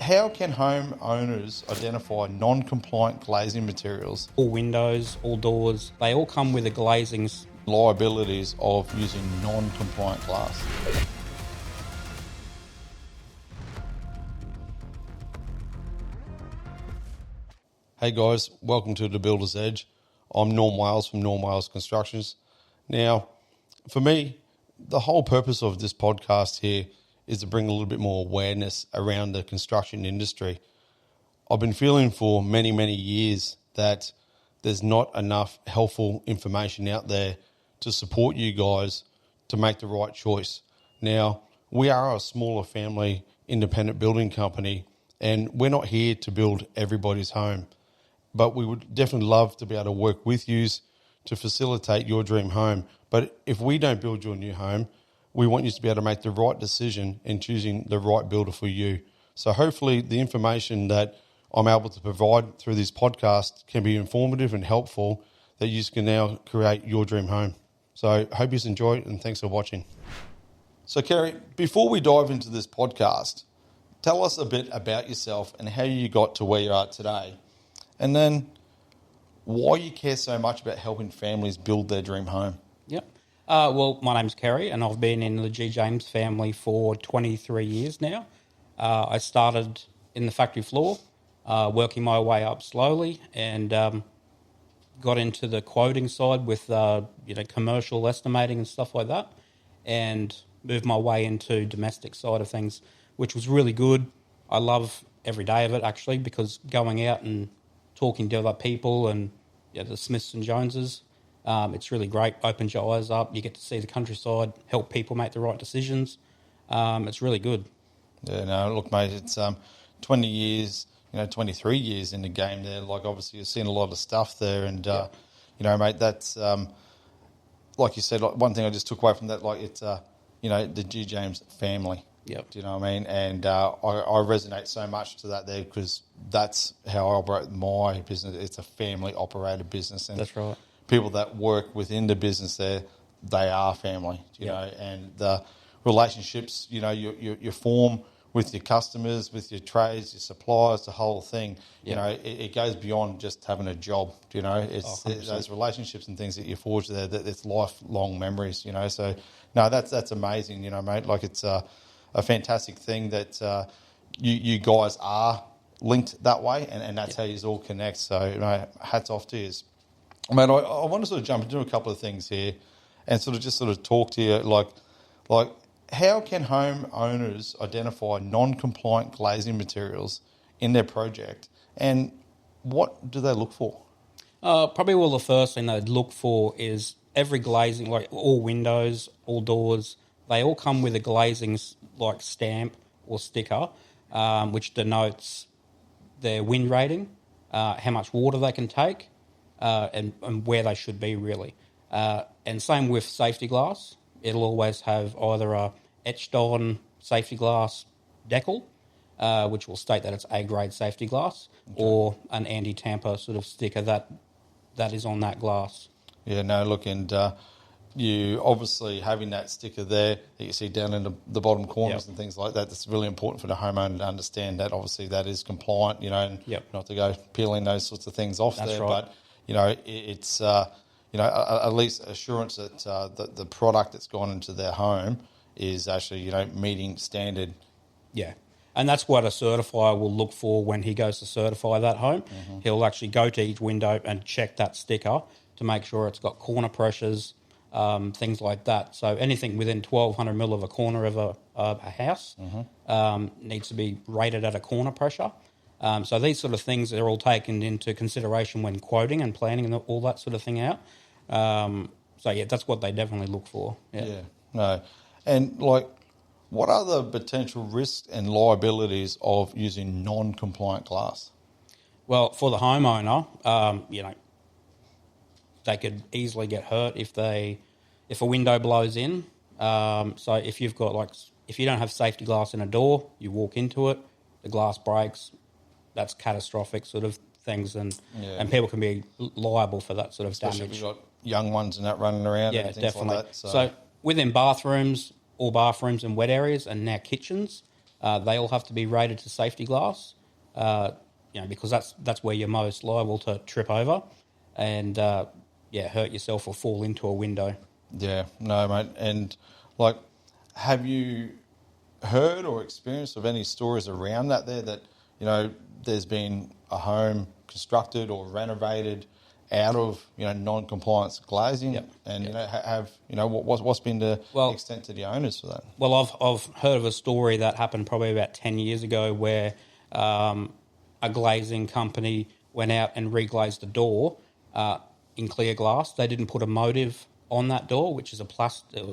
how can homeowners identify non-compliant glazing materials? All windows, all doors, they all come with a glazing. Liabilities of using non-compliant glass. Hey guys, welcome to The Builder's Edge. I'm Norm Wales from Norm Wales Constructions. Now, for me, the whole purpose of this podcast here is to bring a little bit more awareness around the construction industry. I've been feeling for many, many years that there's not enough helpful information out there to support you guys to make the right choice. Now, we are a smaller family independent building company, and we're not here to build everybody's home. But we would definitely love to be able to work with you to facilitate your dream home. But if we don't build your new home, we want you to be able to make the right decision in choosing the right builder for you. So hopefully the information that I'm able to provide through this podcast can be informative and helpful that you can now create your dream home. So hope you enjoy it, and thanks for watching. So Kerry, before we dive into this podcast, tell us a bit about yourself and how you got to where you are today. And then why you care so much about helping families build their dream home. Yep. Well, my name's Kerry, and I've been in the G. James family for 23 years now. I started in the factory floor, working my way up slowly, and got into the quoting side with commercial estimating and stuff like that, and moved my way into domestic side of things, which was really good. I love every day of it, actually, because going out and talking to other people and the Smiths and Joneses, it's really great. Opens your eyes up. You get to see the countryside, help people make the right decisions. It's really good. Yeah, no, look, mate, it's 20 years, 23 years in the game there. Like, obviously, you've seen a lot of stuff there. And, mate, that's, like you said, like, one thing I just took away from that, like, it's, the G. James family. Yep. Do you know what I mean? And I resonate so much to that there because that's how I operate my business. It's a family-operated business. And that's right. People that work within the business there, they are family, you know, and the relationships, you form with your customers, with your trades, your suppliers, the whole thing, it goes beyond just having a job, it's those relationships and things that you forge there, that it's lifelong memories, so no, that's amazing, mate, like it's a fantastic thing that you guys are linked that way, and that's how you all connect, so hats off to you. Mate, I want to sort of jump into a couple of things here and sort of talk to you like how can homeowners identify non-compliant glazing materials in their project, and what do they look for? Probably the first thing they'd look for is every glazing, like all windows, all doors, they all come with a glazing like stamp or sticker, which denotes their wind rating, how much water they can take, and where they should be, really. And same with safety glass. It'll always have either a etched-on safety glass decal, which will state that it's A-grade safety glass, or an anti-tamper sort of sticker that is on that glass. Yeah, no, look, and you obviously having that sticker there that you see down in the bottom corners and things like that, that's really important for the homeowner to understand that obviously that is compliant, and not to go peeling those sorts of things off there, right. But it's at least assurance that the product that's gone into their home is actually meeting standard. Yeah, and that's what a certifier will look for when he goes to certify that home. Mm-hmm. He'll actually go to each window and check that sticker to make sure it's got corner pressures, things like that. So anything within 1,200 mil of a corner of a house needs to be rated at a corner pressure. So these sort of things are all taken into consideration when quoting and planning and all that sort of thing out. That's what they definitely look for. Yeah, no. And what are the potential risks and liabilities of using non-compliant glass? Well, for the homeowner, they could easily get hurt if a window blows in. So if you've got if you don't have safety glass in a door, you walk into it, the glass breaks. That's catastrophic sort of things, and people can be liable for that sort of damage. Especially if you've got young ones and that running around and things definitely. like that. So within bathrooms, all bathrooms and wet areas, and now kitchens, they all have to be rated to safety glass. Because that's where you're most liable to trip over and hurt yourself or fall into a window. Yeah, no, mate. And like, have you heard or experienced of any stories around that that there's been a home constructed or renovated out of non-compliance glazing, Yep. and what's been the extent to the owners for that? Well, I've heard of a story that happened probably about 10 years ago where a glazing company went out and reglazed a door in clear glass. They didn't put a motive on that door, which is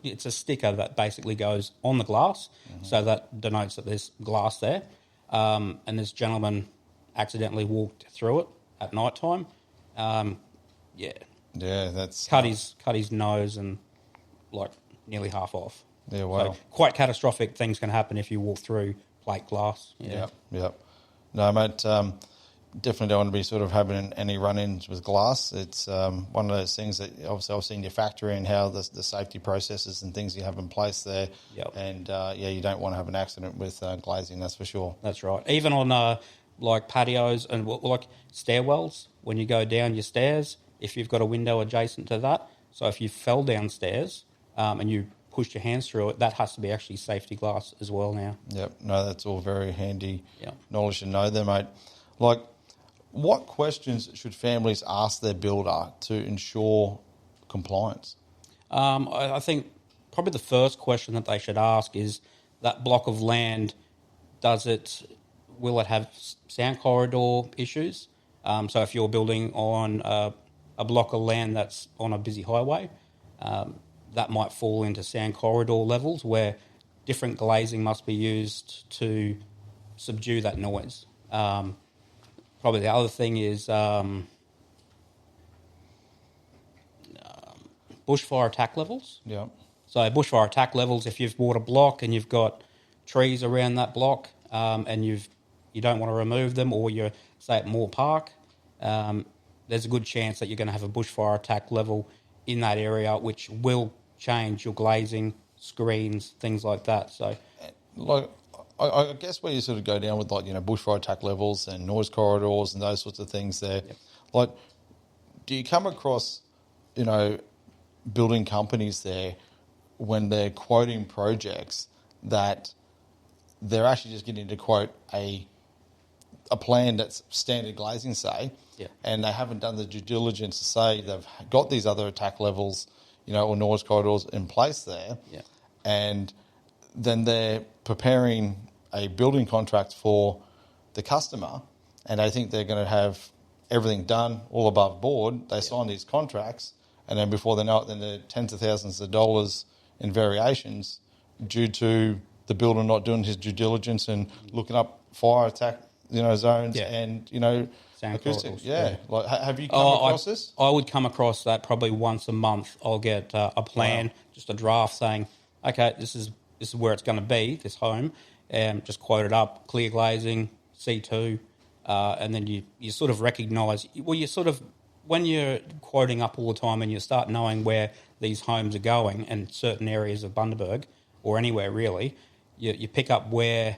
it's a sticker that basically goes on the glass, so that denotes that there's glass there. And this gentleman accidentally walked through it at night time. That's cut his nose and like nearly half off. Yeah, wow. So quite catastrophic things can happen if you walk through plate glass. Yeah. Yep. No, mate, definitely don't want to be sort of having any run-ins with glass. It's one of those things that obviously I've seen you factor in how the safety processes and things you have in place there. Yep. And, you don't want to have an accident with glazing, that's for sure. That's right. Even on like patios and like stairwells, when you go down your stairs, if you've got a window adjacent to that, so if you fell downstairs and you pushed your hands through it, that has to be actually safety glass as well now. Yep. No, that's all very handy knowledge to know there, mate. Like, what questions should families ask their builder to ensure compliance? I think probably the first question that they should ask is that block of land, will it have sound corridor issues? So if you're building on a block of land that's on a busy highway, that might fall into sound corridor levels where different glazing must be used to subdue that noise. Probably the other thing is bushfire attack levels. Yeah. So bushfire attack levels, if you've bought a block and you've got trees around that block and you don't want to remove them, or you're, say, at Moore Park, there's a good chance that you're going to have a bushfire attack level in that area, which will change your glazing, screens, things like that. So, like, I guess where you sort of go down with bushfire attack levels and noise corridors and those sorts of things there, like, do you come across, building companies there when they're quoting projects that they're actually just getting to quote a plan that's standard glazing, say, and they haven't done the due diligence to say they've got these other attack levels, or noise corridors in place there, and then they're preparing a building contract for the customer, and they think they're going to have everything done all above board. They sign these contracts, and then before they know it, then they're tens of thousands of dollars in variations due to the builder not doing his due diligence and looking up fire attack, zones and, sound acoustic. corridors. Like, have you come across this? I would come across that probably once a month. I'll get a plan, just a draft saying, okay, this is where it's going to be, this home, and just quote it up, clear glazing, C2, and then you sort of recognise, when you're quoting up all the time and you start knowing where these homes are going and certain areas of Bundaberg, or anywhere really, you pick up where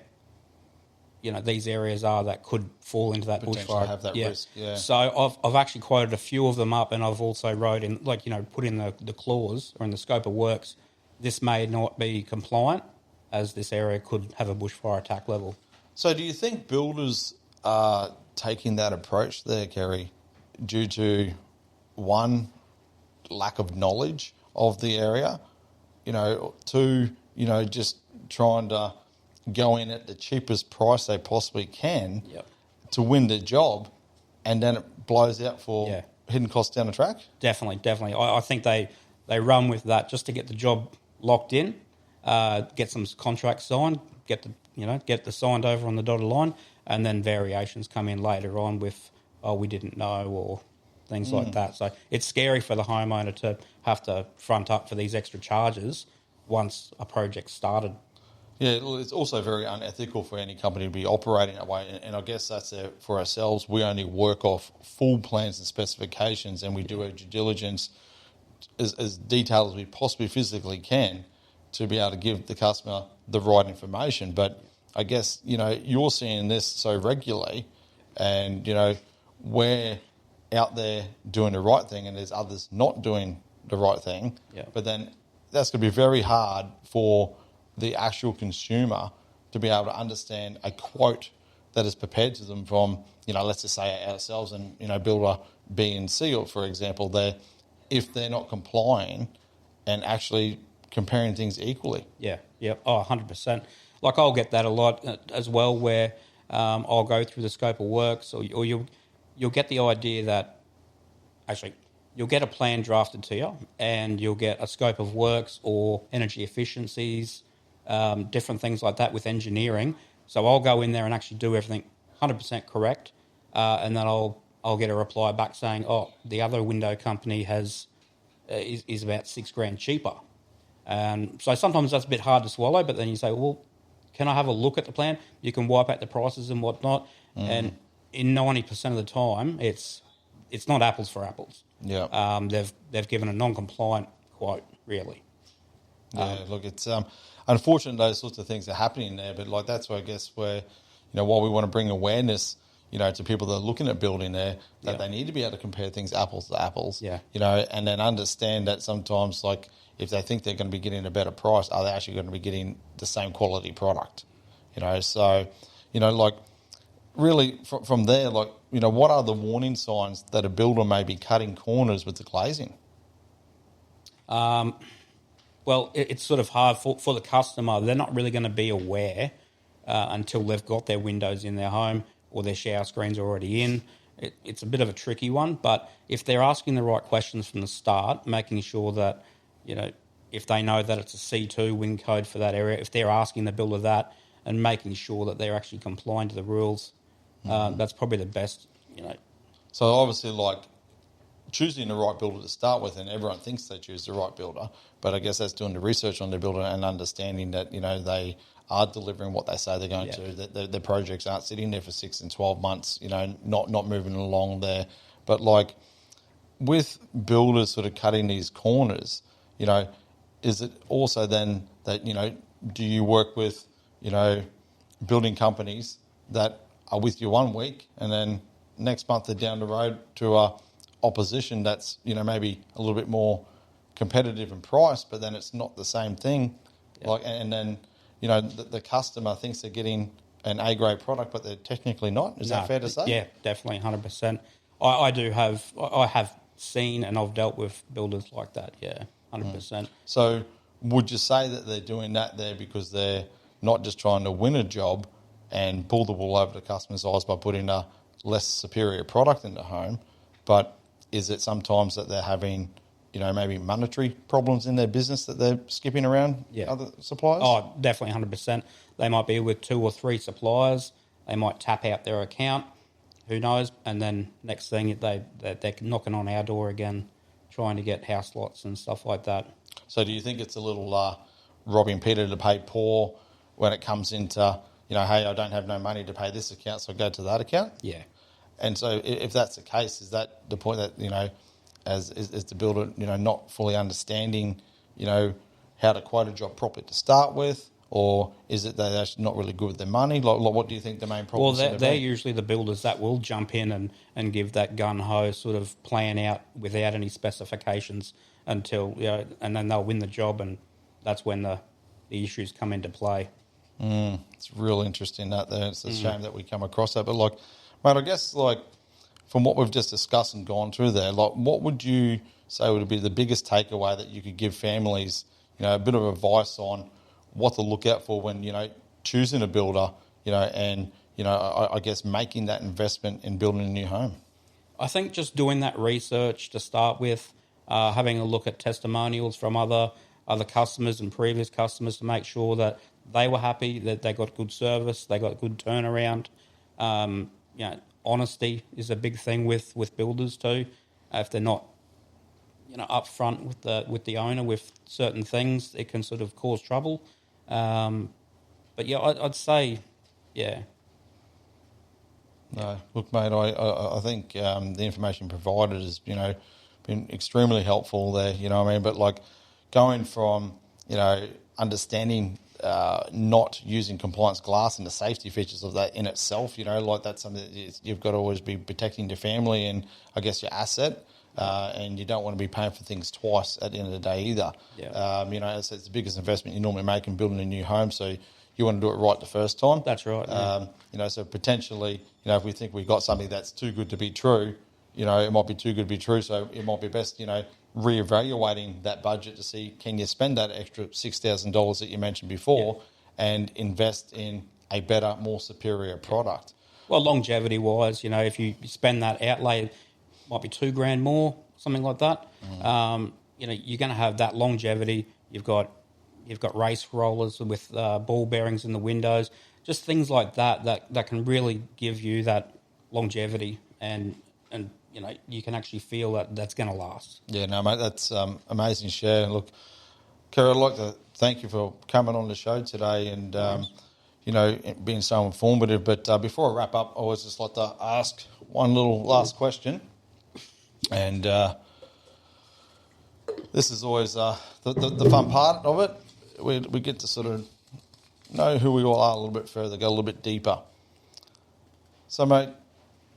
these areas are that could fall into that bushfire. Have that risk. Yeah. So I've actually quoted a few of them up, and I've also wrote in, put in the clause or in the scope of works, this may not be compliant, as this area could have a bushfire attack level. So do you think builders are taking that approach there, Kerry, due to, one, lack of knowledge of the area, two, just trying to go in at the cheapest price they possibly can to win the job, and then it blows out for hidden costs down the track? Definitely. I think they run with that just to get the job locked in, get some contracts signed, get the signed over on the dotted line, and then variations come in later on with, we didn't know, or things like that. So it's scary for the homeowner to have to front up for these extra charges once a project's started. Yeah, it's also very unethical for any company to be operating that way. And I guess that's for ourselves. We only work off full plans and specifications, and we do our due diligence as detailed as we possibly physically can to be able to give the customer the right information. But I guess, you're seeing this so regularly and, we're out there doing the right thing and there's others not doing the right thing. Yeah. But then that's going to be very hard for the actual consumer to be able to understand a quote that is prepared to them from, let's just say ourselves and, builder B and C, or for example, if they're not complying and actually comparing things equally. Yeah. Oh, 100%. Like I'll get that a lot as well, where I'll go through the scope of works, or you'll get the idea that actually you'll get a plan drafted to you, and you'll get a scope of works or energy efficiencies, different things like that with engineering. So I'll go in there and actually do everything 100% correct, and then I'll get a reply back saying, "Oh, the other window company is about $6,000 cheaper." So sometimes that's a bit hard to swallow, but then you say, "Well, can I have a look at the plan?" You can wipe out the prices and whatnot, and in 90% of the time, it's not apples for apples. Yeah. They've given a non-compliant quote, really. Yeah, look, it's unfortunate those sorts of things are happening there, but like that's where I guess while we want to bring awareness, to people that are looking at building there, that they need to be able to compare things apples to apples. Yeah. And then understand that sometimes, like, if they think they're going to be getting a better price, are they actually going to be getting the same quality product? So, like, really from there, like, what are the warning signs that a builder may be cutting corners with the glazing? Well, it's sort of hard for the customer. They're not really going to be aware until they've got their windows in their home or their shower screens are already in. It's a bit of a tricky one, but if they're asking the right questions from the start, making sure that, if they know that it's a C2 wing code for that area, if they're asking the builder that and making sure that they're actually complying to the rules, that's probably the best, So obviously, like, choosing the right builder to start with, and everyone thinks they choose the right builder, but I guess that's doing the research on the builder and understanding that, they are delivering what they say they're going to, that their projects aren't sitting there for 6 and 12 months, not moving along there. But like with builders sort of cutting these corners, is it also then that, do you work with, building companies that are with you 1 week and then next month they're down the road to a opposition that's, maybe a little bit more competitive in price, but then it's not the same thing. Yeah. Like, and then, the customer thinks they're getting an A-grade product, but they're technically not. Is that fair to say? Yeah, definitely, 100%. I have seen and I've dealt with builders like that, 100%. So would you say that they're doing that there because they're not just trying to win a job and pull the wool over the customer's eyes by putting a less superior product in the home, but is it sometimes that they're having, maybe monetary problems in their business that they're skipping around other suppliers? Oh, definitely 100%. They might be with 2 or 3 suppliers. They might tap out their account. Who knows? And then next thing, they're knocking on our door again, trying to get house lots and stuff like that. So do you think it's a little robbing Peter to pay Paul when it comes into, hey, I don't have no money to pay this account, so I go to that account? Yeah. And so if that's the case, is that the point that, as the builder, not fully understanding, how to quote a job properly to start with, or is it they're actually not really good with their money? Like what do you think the main problem is? Well, they're usually the builders that will jump in and give that gun-ho sort of plan out without any specifications until, and then they'll win the job, and that's when the issues come into play. It's real interesting that there. It's a shame that we come across that. But, like, mate, I guess, like, from what we've just discussed and gone through there, like, what would you say would be the biggest takeaway that you could give families, a bit of advice on what to look out for when, choosing a builder, and, I guess making that investment in building a new home? I think just doing that research to start with, having a look at testimonials from other customers and previous customers to make sure that they were happy, that they got good service, they got good turnaround. Honesty is a big thing with builders too. If they're not, upfront with the owner with certain things, it can sort of cause trouble. But yeah, I'd say, yeah. No, look, mate, I think the information provided has, been extremely helpful there, what I mean? But, like, going from, understanding not using compliance glass and the safety features of that in itself, like that's something that you've got to always be protecting your family and I guess your asset. And you don't want to be paying for things twice at the end of the day either. Yeah. It's the biggest investment you normally make in building a new home, so you want to do it right the first time. That's right. So potentially, if we think we've got something that's too good to be true, it might be too good to be true, so it might be best, reevaluating that budget to see, can you spend that extra $6,000 that you mentioned before and invest in a better, more superior product? Well, longevity-wise, if you spend that outlay, might be $2,000 more, something like that. You're going to have that longevity. You've got race rollers with ball bearings in the windows, just things like that can really give you that longevity and you can actually feel that that's going to last. Yeah, no, mate, that's amazing share. Look, Kerry, I'd like to thank you for coming on the show today and, being so informative. But before I wrap up, I always just like to ask one little last question. And this is always the fun part of it. We get to sort of know who we all are a little bit further, go a little bit deeper. So, mate,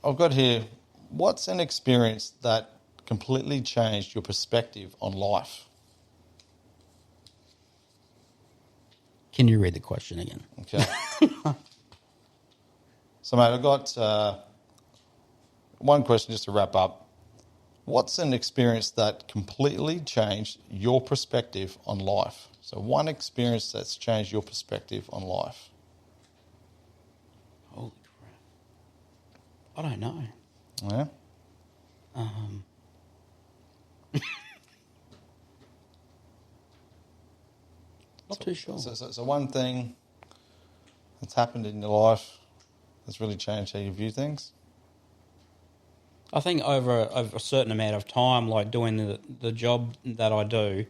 I've got here, what's an experience that completely changed your perspective on life? Can you read the question again? Okay. So, mate, I've got one question just to wrap up. What's an experience that completely changed your perspective on life? So one experience that's changed your perspective on life. Holy crap. I don't know. Yeah? Not too sure. So one thing that's happened in your life that's really changed how you view things? I think over a certain amount of time, like doing the job that I do,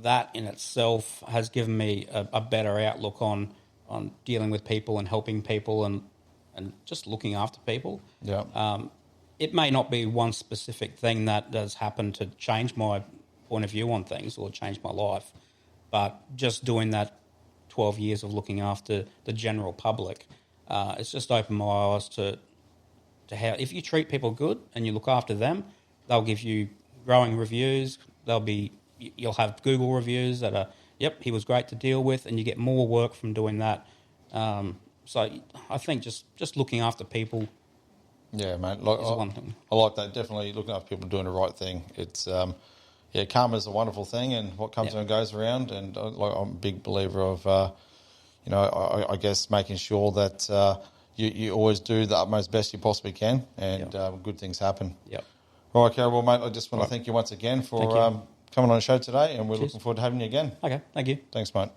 that in itself has given me a better outlook on dealing with people and helping people and just looking after people. Yeah. It may not be one specific thing that has happened to change my point of view on things or change my life, but just doing that 12 years of looking after the general public, it's just opened my eyes to how if you treat people good and you look after them, they'll give you glowing reviews. You'll have Google reviews that are, yep, he was great to deal with, and you get more work from doing that. So I think just looking after people. Yeah, mate. Is one thing. I like that. Definitely looking after people doing the right thing. It's karma is a wonderful thing, and what comes and goes around. And I'm a big believer of, I guess making sure that you always do the utmost best you possibly can, and good things happen. Yep. All right, Carol. Well, mate, I just want to thank you once again for coming on the show today, and we're looking forward to having you again. Okay, thank you. Thanks, mate.